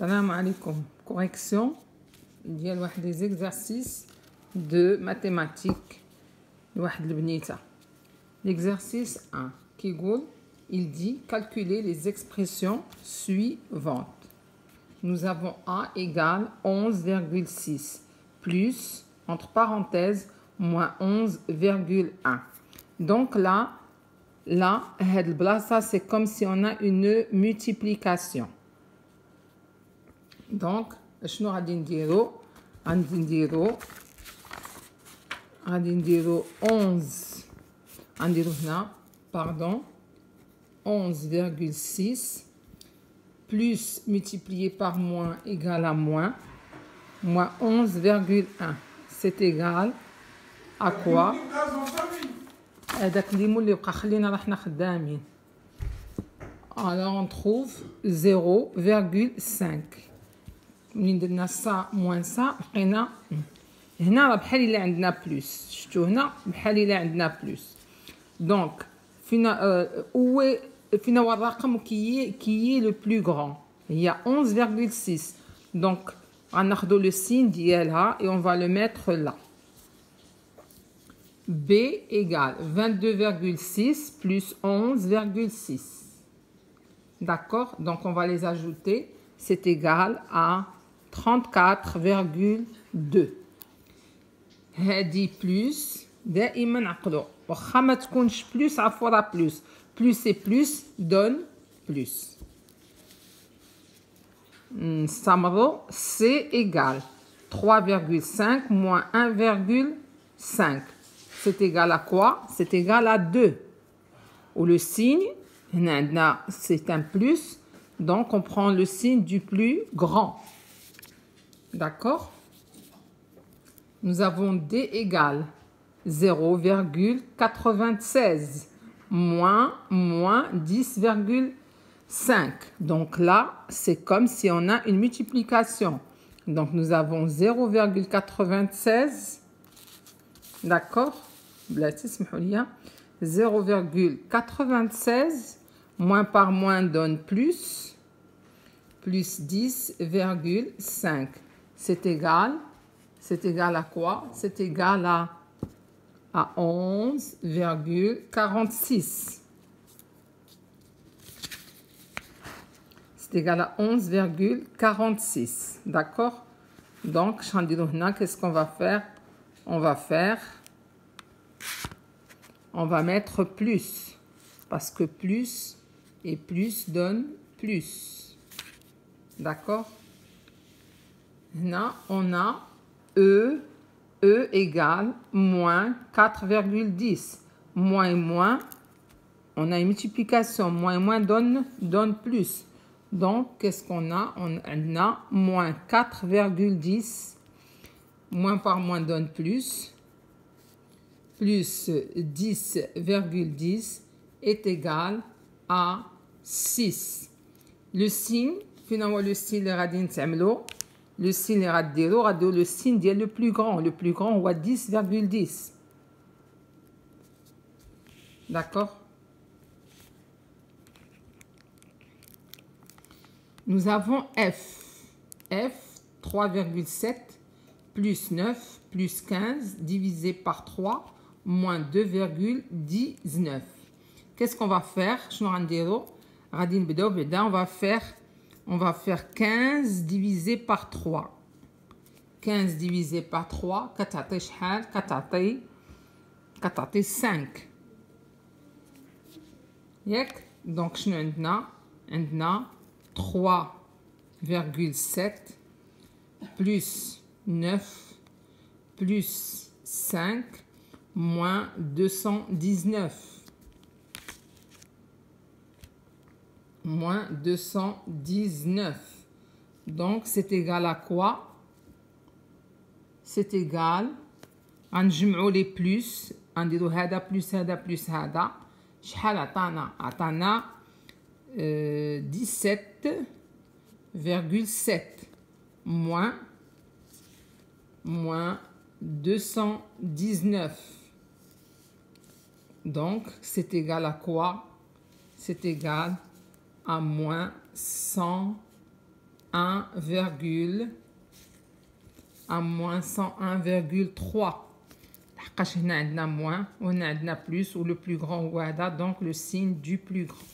Salam alaikum. Correction. Il y a des exercices de mathématiques. L'exercice 1 qui dit, il dit calculer les expressions suivantes. Nous avons A égale 11,6 plus, entre parenthèses, moins 11,1. Donc là, ça c'est comme si on a une multiplication. Donc, je vais dire 11,6 plus multiplié par moins égale à moins 11,1. C'est égal à quoi? Alors on trouve 0,5. من درنا ça moins ça لقينا هنا راه بحال الا عندنا بلس. شفتوا هنا بحال الا عندنا بلس. دونك فينا هو الرقم qui est le plus grand. هي 11,6. donc غناخذوا le signe ديالها et on va le mettre là. B égale 22,6 plus 11,6. D'accord? Donc on va les ajouter. C'est égal à 34,2. هادي بلس دائما عقلوا واخا ما تكونش بلس عفوا راه بلس et plus donne plus. نستمروا. C'est égal 3,5 moins 1,5. C'est égal à quoi? C'est égal à 2. Ou le signe c'est un plus. Donc, on prend le signe du plus grand. D'accord? Nous avons D égale 0,96 moins 10,5. Donc là, c'est comme si on a une multiplication. Donc, nous avons 0,96. D'accord? 0,96 moins par moins donne plus. Plus 10,5. C'est égal à quoi? C'est égal à 11,46. C'est égal à 11,46. D'accord? Donc, qu'est-ce qu'on va faire? On va mettre plus. Parce que plus et plus donne plus. D'accord? Là, on a E égale moins 4,10. Moins et moins, on a une multiplication. Moins et moins donne plus. Donc, qu'est-ce qu'on a? On a moins 4,10. Moins par moins donne plus. Plus 10,10 est égal à 6. Le signe, finalement, le signe le signe le signe le plus grand. Le plus grand, on voit 10,10. D'accord? Nous avons F. F, 3,7 plus 9 plus 15 divisé par 3 moins 2,19. Qu'est-ce qu'on va faire? On va faire 15 divisé par 3. 15 divisé par 3, 5. Donc, on a 3,7 plus 9 plus 5 moins 219. Moins 219. Donc, c'est égal à quoi? C'est égal à les plus. On dit هذا plus هذا plus هذا. شحال عطانا 17,7 moins 219. Donc, c'est égal à quoi? C'est égal à moins 100 1, à moins 101,3. لحقاش هنا عندنا moins وهنا عندنا plus ou le plus grand هو هذا donc le signe du plus grand.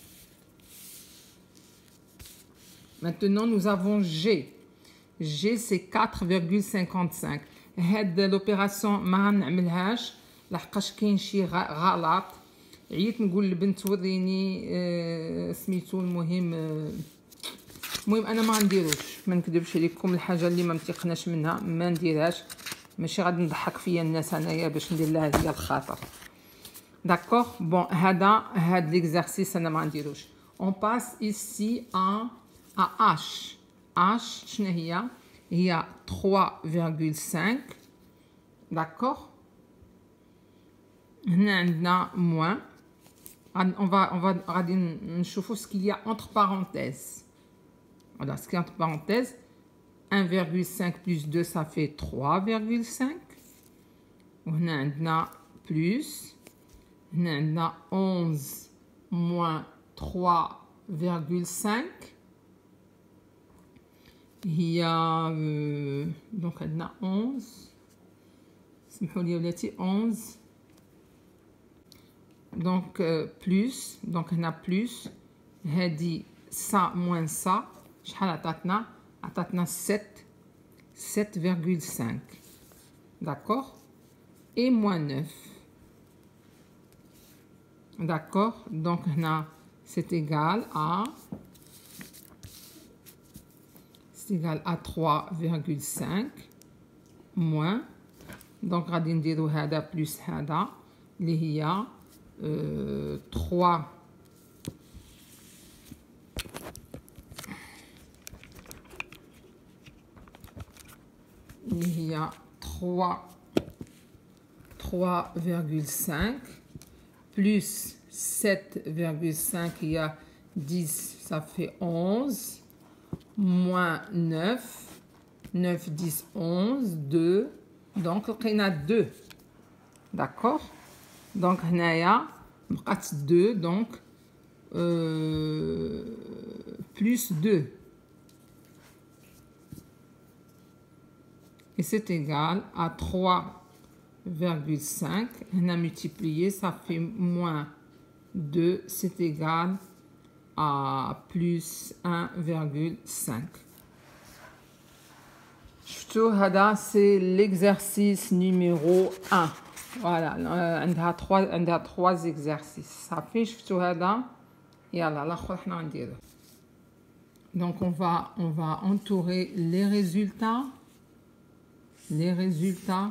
Maintenant nous avons G. G c'est 4,55. هاد l'opération ما غنعملهاش لحقاش كاين شي غلط. عييت نقول للبنت وريني سميتو المهم انا ما نديروش ما نكذبش عليكم الحاجه اللي ما متيقناش منها ما نديرهاش ماشي غادي نضحك فيا الناس انايا باش ندير لها هي الخاطر داكوغ بون هاد ليكزارسيس انا ما نديروش اون باس ايسي ا اش شنو هي 3,5 داكوغ هنا عندنا موان on va غادي نشوفوا ce qu'il y a entre parenthèses. Voilà, ce qui est entre parenthèses, 1,5 plus 2, ça fait 3,5. On a plus. On a 11 moins 3,5. Il y a... donc, on a 11. 11. Donc, plus. Donc, on a plus. On dit ça moins ça. شحال عطاتنا 7,5 d'accord et moins 9 d'accord donc هنا c'est égal à 3,5 moins donc غادي نديرو هذا بلس هذا اللي هي 3 il y a 3,5 plus 7,5 il y a 10 ça fait 11 moins 9 10 11 2 donc on a 2 d'accord donc on a 2 donc plus 2 et c'est égal à 3,5. On a multiplié, ça fait moins 2, c'est égal à plus 1,5. C'est l'exercice numéro 1. Voilà, on a 3 exercices. Ça fait, donc on va entourer les résultats. Les résultats,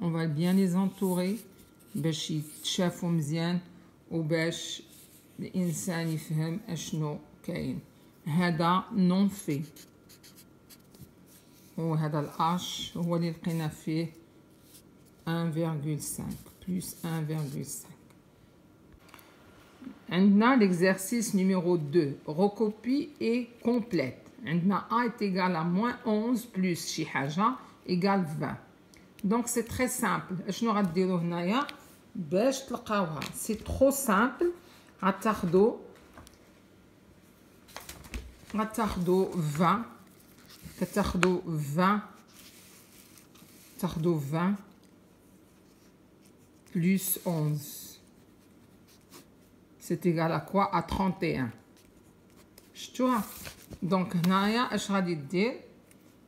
on va bien les entourer باش يتشافوا مزيان وباش الانسان يفهم اشنو كاين هذا نون في وهذا الاش هو اللي لقينا فيه 1,5 plus 1,5 عندنا l'exercice numéro 2 recopie et complète عندنا A est égal à moins 11 plus شي حاجة égale 20. Donc c'est très simple. شنو غديروا هنايا باش تلقاوها؟ C'est trop simple. غتاخدوا 20 كتاخدوا 20 plus 11. C'est égal à quoi? À 31. شفتوها؟ دونك هنايا اش غادي دير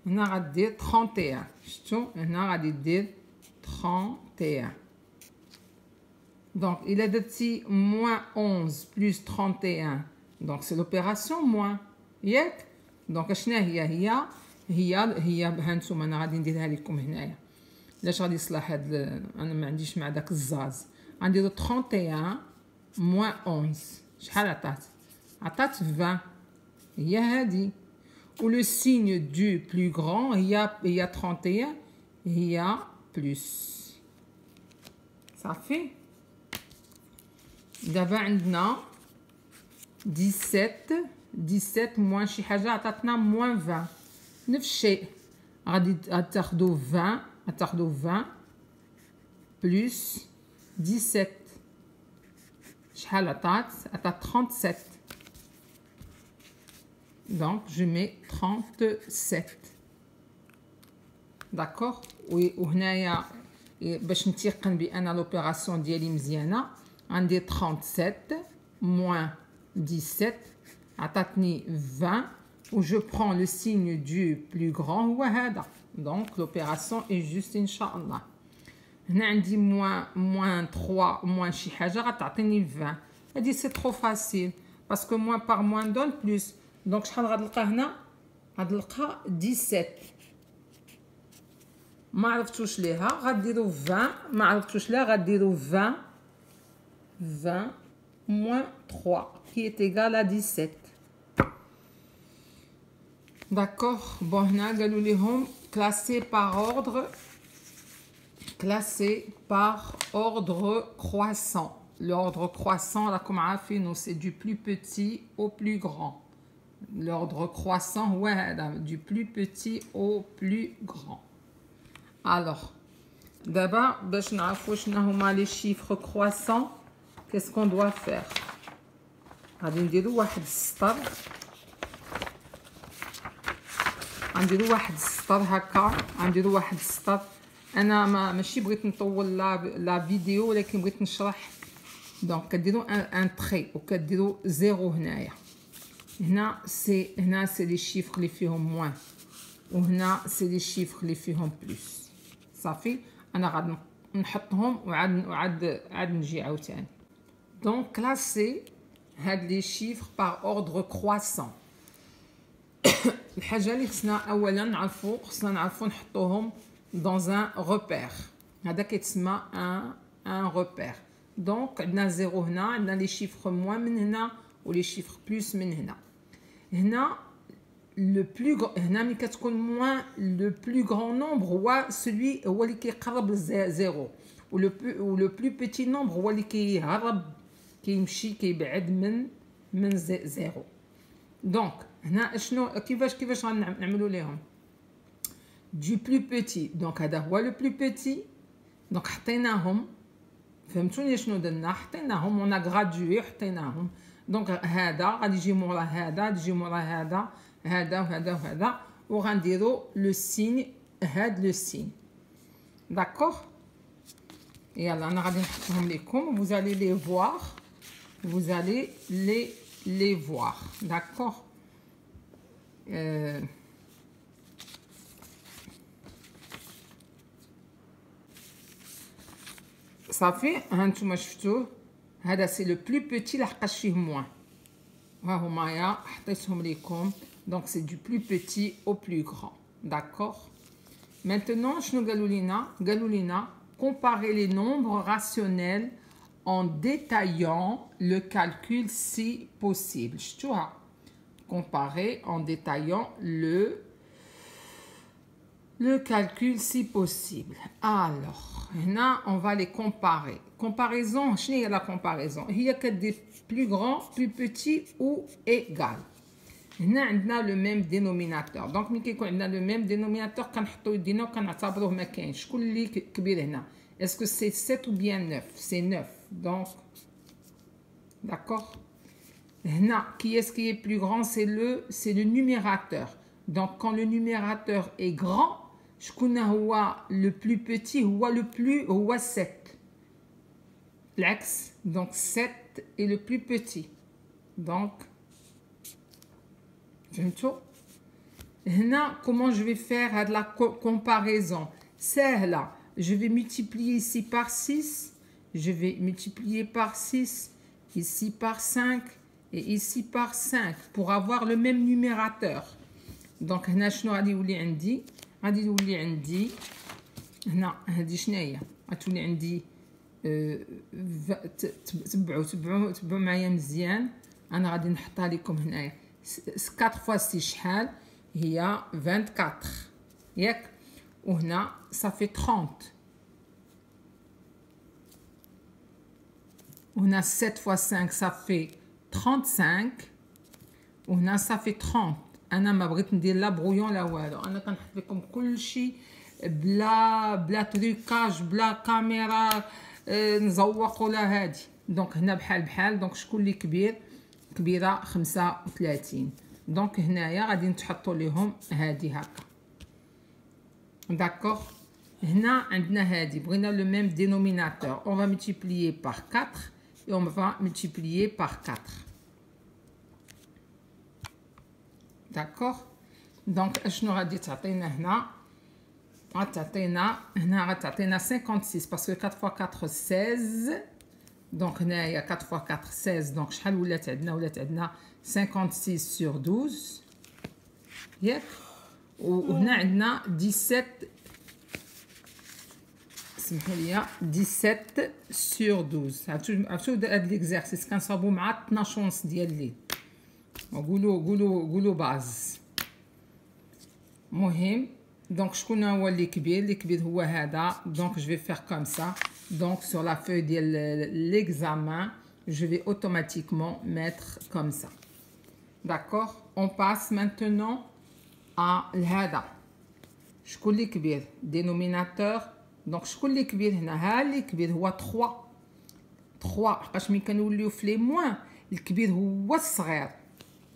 هنا غدير 31 شفتو هنا غادي دير 31 دونك الا درتي moins 11 plus 31 دونك سي لوبيراسيون موان ياك دونك شنو هي هانتوما انا غادي نديرها لكم هنايا علاش غادي يصلح هاد انا ما عنديش مع داك الزاز غنديرو 31 moins 11 شحال عطات 20 هي هادي و لو signe du plus grand هي 31 هي plus صافي دابا عندنا 17 موان شي حاجه عطاتنا موان 20 نفس الشيء غادي تاخدو 20 بلس 17 شحال عطات 37 Donc, je mets 37. D'accord? Oui, وهنايا باش نتيقن بأن l'opération ديالي مزيانة عندي 37 moins 17 عطاتني 20 où je prends le signe du plus grand هو هذا. Donc, l'opération est juste إن شاء الله. هنا عندي moins 3 moins شي حاجة غتعطيني 20. هادي سي trop facile parce que moins par moins donne plus. Donc, شحال غنلقى هنا؟ غنلقى 17. ما عرفتوش ليها غديروا 20 ما عرفتوش ليها غديروا 20 moins 3 qui est égal à 17. D'accord. Bon هنا قالوا ليهم classé par ordre croissant. L'ordre croissant راكم عارفينو c'est du plus petit au plus grand. L'ordre croissant هو هذا du plus petit au plus grand. Alors, d'abord, باش نعرفوا شنو هما les chiffres croissants, qu'est-ce qu'on doit faire? غادي نديروا واحد السطر. غنديروا واحد السطر هكا، غنديروا واحد السطر. انا ماشي بغيت نطول لا فيديو ولكن بغيت نشرح. دونك كديروا ان تري وكديروا زيرو هنايا. هنا سي لي شيفر اللي فيهم موان وهنا سي لي شيفر اللي فيهم بلس. صافي انا غادي نحطهم وعاد نجي عاوتاني. دونك كلاسي هاد لي شيفر بار اوردر كرواسون. الحاجه اللي خصنا اولا نعرفوا نحطوهم dans un repère. هذا كيتسمى un repère. دونك عندنا زيرو هنا، عندنا لي شيفر موان من هنا ولي شيفر بلس من هنا. هنا لو بلو هنا ملي كتكون موان لو بلو غران نومبر هو سولوي هو اللي كيقرب لزيرو ولو بلو بيتي نومبر هو اللي كيهرب كيمشي كيبعد من زيرو. دونك هنا شنو كيفاش غنعملوا ليهم du plus petit. دونك هذا هو لو بلو بيتي. دونك حطيناهم، فهمتوني شنو درنا؟ حطيناهم ونا غرادوي حطيناهم. دونك هذا غادي يجي مورا هذا، تجي مورا هذا وهذا وهذا وغنديروا لو سين هاد لو سين. داكوغ. يلا انا غادي نحطهم لكم vous allez les voir. Vous allez les voir. D'accord. صافي هانتوما شفتوه هذا سي لو بلو بوتي لحقاش فيه موان. ها هما يا حطيتهم ليكم. دونك سي دو بلو بوتي او بلو غران. داكوغ. مانتونون شنو قالوا لينا comparer les nombres rationnels en détaillant le calcul si possible. شفتوها comparer en détaillant le calcul si possible. Alors هنا on va les comparer. Comparaison, شنو هي la comparaison؟ هي كدير plus grand, plus petit ou égal. هنا عندنا le même dénominateur. Donc ملي كيكون عندنا le même dénominateur كنحطوا يدينا وكنعتبروه ما كاينش. شكون اللي كبير هنا؟ Est-ce que c'est 7 ou bien 9? C'est 9. Donc d'accord. هنا qui est-ce qui est plus grand? C'est le numérateur. Donc quand le numérateur est grand, شكون هو le plus petit هو 7. L'axe, donc 7 est le plus petit. Donc, هنا comment je vais faire de la comparaison? سهلة. Je vais multiplier ici par 6. Je vais multiplier par 6. Ici par 5. Et ici par 5. Pour avoir le même numérateur. Donc, هنا شنو غادي يولي عندي؟ غادي يولي عندي هنا هادي شنو هي؟ غتولي عندي تبعوا معايا مزيان. انا غادي نحطها لكم هنايا 4 fois 6 شحال هي 24 ياك. وهنا صافي 30 وهنا 7 fois 5 صافي 35 وهنا صافي 30. انا ما بغيت ندير لا برويون لا والو. انا كنحط لكم كلشي بلا تريكاج بلا كاميرا نزوقوا لا هادي. دونك هنا بحال دونك شكون اللي كبيره 35. دونك هنايا غادي نتحطوا ليهم هادي هكا. داكوغ. هنا عندنا هادي بغينا لو ميم دينوميناتور، on va multiplier par 4 et on va multiplier par 4. داكوغ. دونك اشنو غادي تعطينا هنا؟ غتعطينا هنا غتعطينا 56 باسكو 4 fois 4 16. دونك هنايا 4 fois 4 16. دونك شحال ولات عندنا؟ ولات عندنا 56 sur 12 ياك. وهنا عندنا 17 سمحوا لي 17 sur 12. عرفتوا هاد ليكزارسيس كنصاوبو مع 12 ونص ديال الليل. قولوا باز. مهم دونك شكون هو اللي كبير؟ اللي كبير هو هذا. دونك جو في فير كوم سا. دونك سور لا فeuille ديال l'examen je vais automatiquement mettre comme ça. D'accord. On passe maintenant à هذا. شكون اللي كبير؟ dénominateur. دونك شكون اللي كبير هنا؟ ها اللي كبير هو 3. 3 لحقاش ملي كنوليو في لي موان الكبير هو الصغير.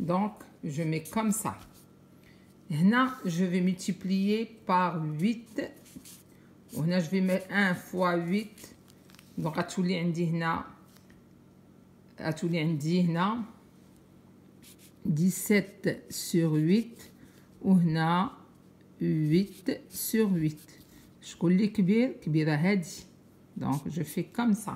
دونك je mets comme ça. هنا je vais multiplier par 8. وهنا je vais mettre 1 fois 8. دونك غتولي عندي هنا 17 sur 8. وهنا 8 sur 8. شكون اللي كبير؟ كبيرة هادي. دونك je fais comme ça.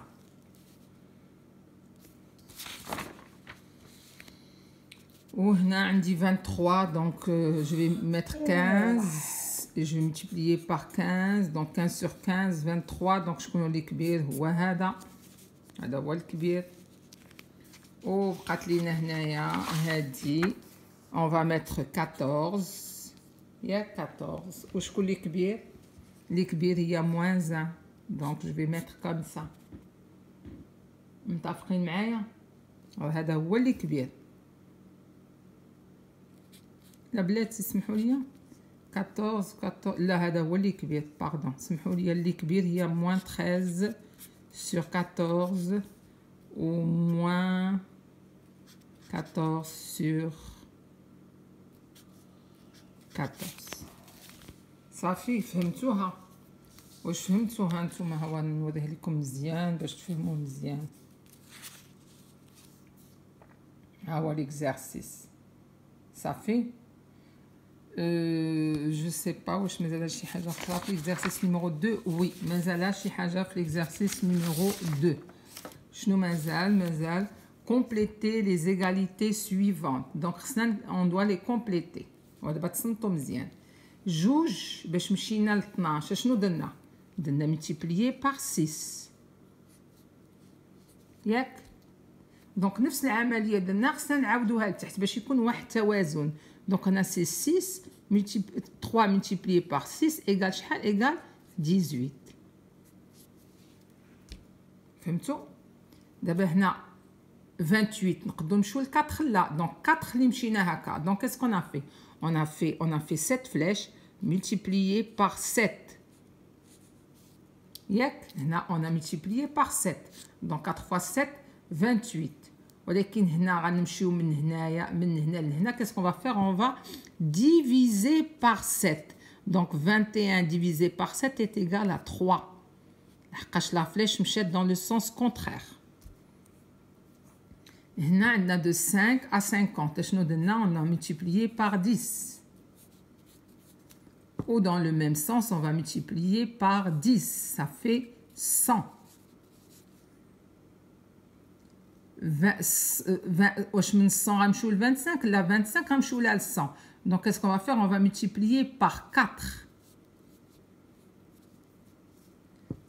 وهنا عندي 23. donc je vais mettre 15 et je vais multiplier par 15. donc 15 sur 15 23. donc شكون اللي كبير؟ هو هذا هو الكبير. وبقات لينا هنايا هادي on va mettre 14 ياك 14. وشكون اللي كبير؟ اللي كبير هي moins 1. donc je vais mettre comme ça. متفقين معايا؟ وهذا هو اللي كبير. لا بلاتي اسمحوا لي 14 لا هذا هو اللي كبير. باردون سمحوا لي اللي كبير هي moins 13 sur 14 و moins 14 sur 14. صافي فهمتوها؟ واش فهمتوها نتوما؟ هو نوريه لكم مزيان باش تفهموا مزيان. ها هو ليكزارسيس صافي. جو سي با واش مازال شي حاجه اخرى في ليكزارسيس نيميرو 2. وي مازال شي حاجه في ليكزارسيس نيميرو 2. شنو مازال compléter les égalités suivantes. donc خصنا on doit les compléter. ودابا تصنتو مزيان. جوج باش مشينا ل 12 شنو درنا؟ multiplier par 6 ياك. دونك نفس العمليه درنا خصنا نعاودوها لتحت باش يكون واحد التوازن. دونك هنا سي 6 3 multiplié par 6 égale شحال؟ égale 18. فهمتوا؟ دابا هنا 28 نقدروا نمشيو ل 4 لا. دونك 4 اللي مشينا هكا. دونك qu'est-ce qu'on a fait? on a fait 7 flèches multipliées par 7 ياك. هنا on a multiplié par 7. donc 4 fois 7 28. ولكن هنا غنمشيو من هنا لهنا. qu'est-ce qu'on va faire? on va diviser par 7. donc 21 divisé par 7 est égal à 3 لحقاش la flèche مشات dans le sens contraire. هنا عندنا de 5 à 50. شنو درنا؟ on a multiplié par 10. ou dans le même sens on va multiplier par 10. ça fait 100. 20 واش من 100 غنمشيو ل 25 لا 25 غنمشيو لها ل 100. donc qu'est-ce qu'on va faire? on va multiplier par 4.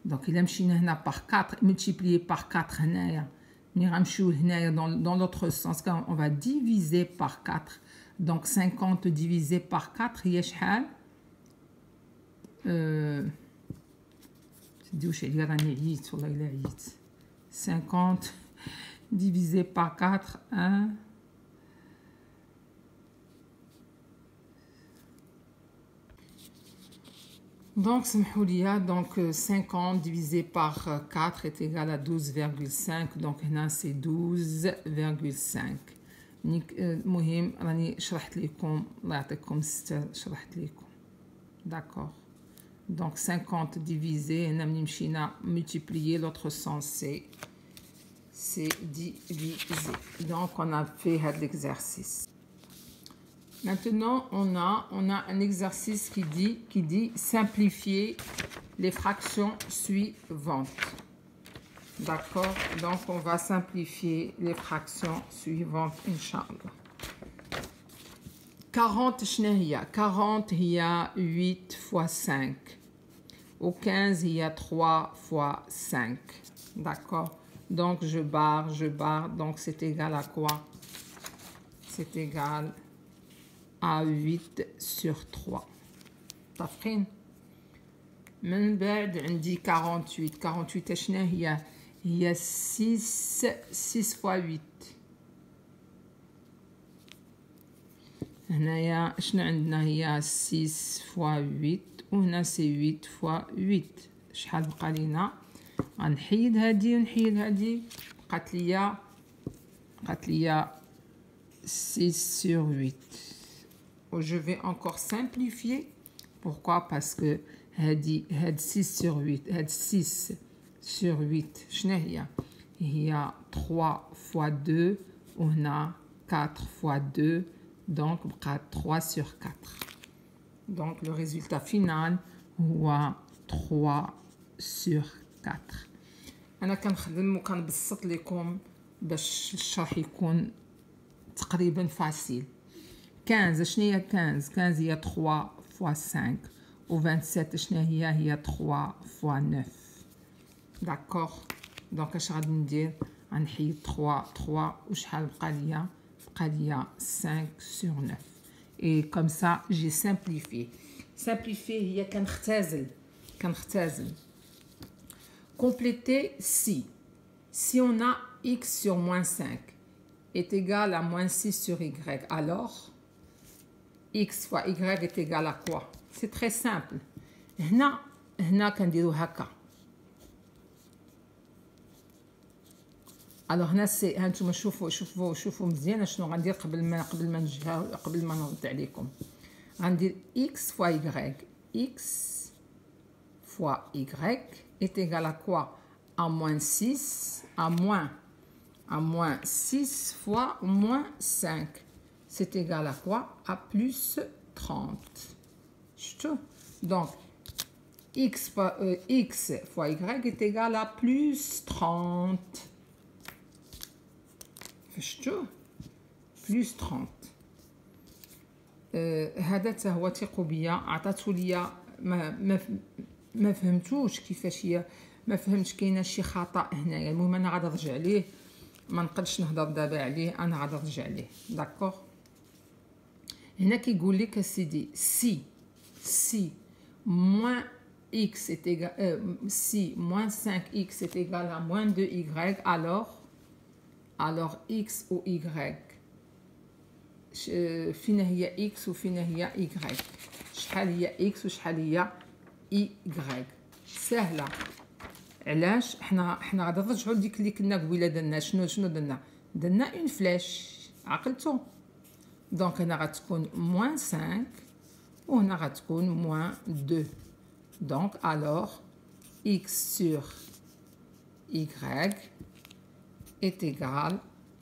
donc il a مشينا هنا par 4 multiplié par 4 هنايا ملي غنمشيو هنايا dans l'autre sens on va diviser par 4. donc 50 divisé par 4 هي شحال؟ تديوش عليا راني عييت والله الا عييت. 50 divisé par 4 1 donc سمحوا لي. donc 50 divisé par 4 est égal à 12,5. donc هنا c'est 12,5. المهم راني شرحت لكم الله يعطيكم الستر شرحت لكم داكوغ دونك 50 ديفيزي هنا ملي مشينا multiplier l'autre sens c'est divisé donc on a fait هاد l'exercice. Maintenant on a un exercice qui dit simplifier les fractions suivantes. D'accord, donc on va simplifier les fractions suivantes, Inch'Allah. 40, 40, il y a 8 fois 5. Au 15, il y a 3 fois 5. D'accord, donc je barre, donc c'est égal à quoi? C'est égal à 8 sur 3. طافقين؟ من بعد عندي 48. 48 شنو هي؟ هي 6 fois 8. هنايا شنو عندنا؟ هي 6 fois 8 وهنا سي 8 fois 8. شحال بقى لينا؟ غنحيد هادي ونحيد هادي، بقات ليا 6 sur 8. Je vais encore simplifier. Pourquoi? Parce que هاد 6 sur 8 هاد 6 sur 8 شنو هي؟ هي 3 fois 2 وهنا 4 fois 2 donc بقى 3 sur 4. Donc le résultat final هو 3 sur 4. أنا كنخدم وكنبسط لكم باش الشرح يكون تقريبا فاسيل. 15 شنو هي 15؟ 15 هي 3 fois 5 و 27 شنو هي 3 fois 9. داكوغ دونك اش غادي ندير؟ غنحيد 3 وشحال بقى ليا؟ بقى ليا 5 sur 9. et comme ça j'ai simplifié. simplifier هي كنختزل. compléter si on a x sur moins 5 est égal à moins 6 sur y, alors x fois y est égal à quoi? C'est très simple. هنا كنديرو هكا. alors هنا سي هانتوما شوفوا مزيان شنو غندير قبل ما نرد عليكم. غندير x fois y. x fois y est égal à quoi? à moins 6 à moins 6 fois moins 5. C'est égal à quoi? À plus 30. Donc, x fois y est égal à plus 30. Plus 30. هذا تا هو ثقوا بيا عطاتو ليا ما فهمتوش كيفاش هي ما فهمتش كاينه شي خطا هنايا. المهم انا غادي نرجع ليه ما نقدرش نهضر دابا عليه انا غادي نرجع ليه داكوغ. هنا كيقول لك اسيدي si moins x est égal si moins 5x est égal à moins 2y alors x ou y فين هي x وفين هي y؟ شحال هي x وشحال هي y؟ سهله. علاش حنا غادي نرجعوا لديك اللي كنا قبيله درنا شنو درنا اون فلاش عقلتو. دونك هنا غتكون moins 5 وهنا غتكون moins 2. donc alors x sur y est égal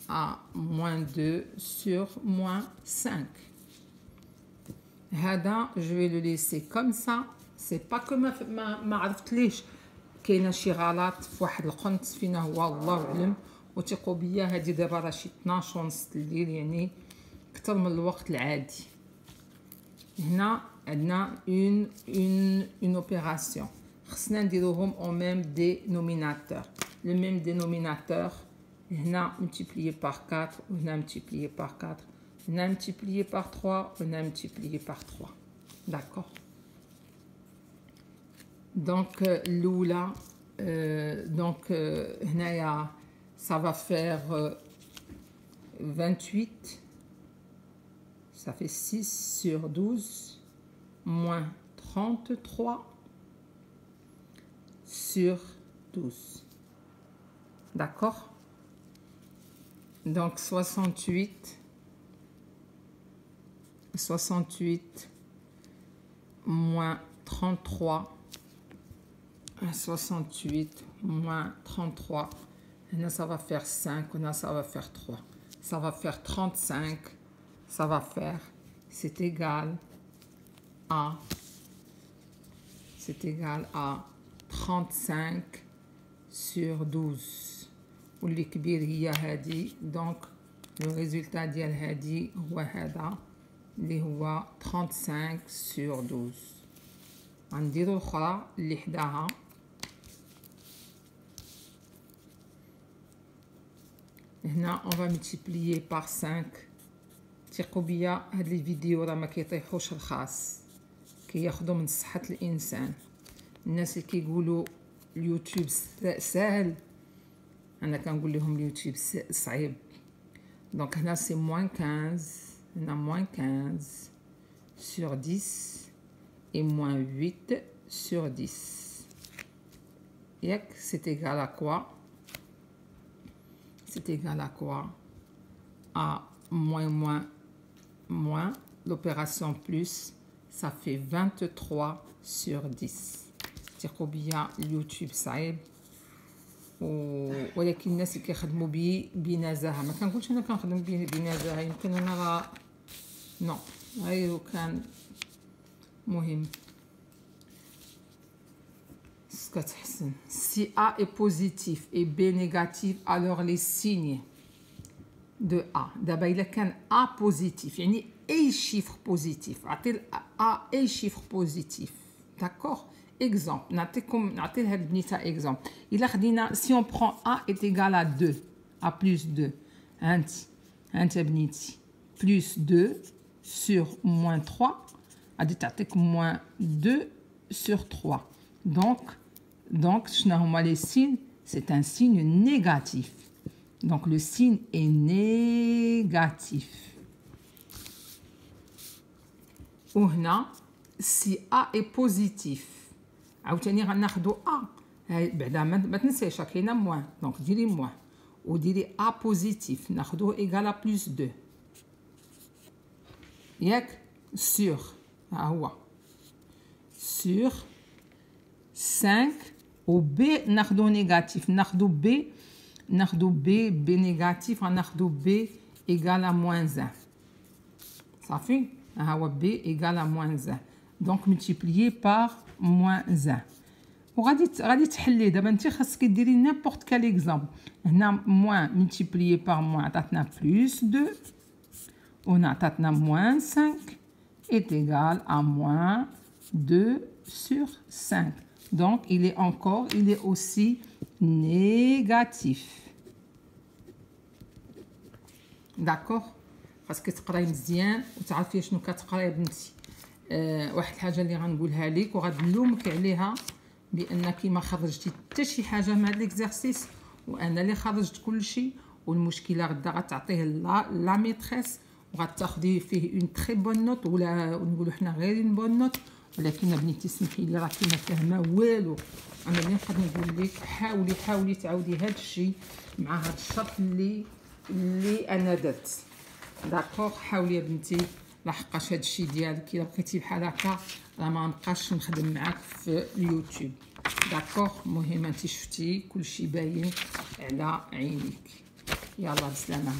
à moins 2 sur moins 5. هذا je vais le laisser comme ça. c'est pas que ما عرفت ليش كاينه شي غلط في واحد القنت فينا هو الله اعلم. وثقوا بيا هذه دابا راه شي 12 ونص الليل يعني اكثر من الوقت العادي. هنا عندنا une opération خصنا نديروهم au même dénominateur. le même dénominateur هنا multiplié par 4 وهنا multiplié par 4 هنا multiplié par 3 وهنا multiplié par 3. d'accord. donc l'oula donc هنايا ça va faire 28. ça fait 6 sur 12 moins 33 sur 12. d'accord. donc 68 68 moins 33. 68 moins 33. Et là, ça va faire 5. Et là, ça va faire 3. Ça va faire 35. Ça va faire, c'est égal à 35 sur 12. واللي كبير هي هذه. Donc le résultat ديال هذه هو هذا اللي هو 35 sur 12. غنديرو الاخرى اللي حداها. هنا on va multiplier par 5. ثقوا بيا هاد لي فيديو راه ما كيطيحوش الخاص، كياخذوا من صحة الانسان. الناس اللي كيقولوا اليوتيوب ساهل، انا كنقول لهم اليوتيوب صعيب. دونك هنا سي موان 15. هنا موان 15 sur 10 et moins 8 sur 10. ياك c'est égal à quoi? C'est égal à quoi? À moins. L'opération plus, ça fait 23 sur 10. تيقوا بيا اليوتيوب صعيب، ولكن الناس اللي كيخدموا بيه بنزاهه. ما كنقولش انا كنخدم بيه بنزاهه، يمكن انا نو غير كان مهم كتحسن. Si A est positif et B négatif, alors les signes de A. دابا إلا كان A positif يعني أي chiffre positif، عطي A أي chiffre positif. D'accord. Exemple. نعطي لهاد البنيته exemple. إلا خدينا si on prend A est égal à 2. A plus 2. أنت بنيتي plus 2 sur moins 3. غادي تعطيك moins 2 sur 3. Donc, les signes, c'est un signe négatif. Donc, le signe est négatif. Ou هنا, si A est positif, عاوتاني غناخدو A. بعدا ما تنسيش كاينه موان. Donc, ديري موان. وديري A positif. ناخدوه égal à plus 2. ياك sur. ها هو. Sur 5. و B ناخدو négatif. ناخدو B négatif. غناخدو B égal à moins 1. صافي. ها هو B égal à moins 1. Donc multiplié par moins 1. وغادي تحلي دابا انت خاصك ديري n'importe quel exemple. هنا moins multiplié par moins عطاتنا plus 2. وهنا عطاتنا moins 5 est égal à moins 2 sur 5. Donc, il est aussi négatif. D'accord? خاصك تقراي مزيان وتعرفي شنو كتقراي بنتي. واحد الحاجه اللي غنقولها لك وغادي نلومك عليها بانك ما خرجتي حتى شي حاجه من هذا ليكزارسيس، وانا اللي خرجت كل شيء. والمشكله غدا غتعطيه لا ميتريس وغتاخدي فيه اون تري بون نوت، ولا نقولوا حنا غير اون بون نوت. ولكن بنتي سمحي لي راكي ما فاهمه والو. انا اللي نقدر نقول لك حاولي تعاودي هذا الشيء مع هذا الشرط اللي انا درت. داكوغ. حاولي يا بنتي لحقاش هذا الشيء ديالك الا بقيتي بحال هكا راه ما نبقاش نخدم معاك في اليوتيوب. داكوغ. المهم انت شفتي كل شيء باين على عينيك. يلا بسلامه.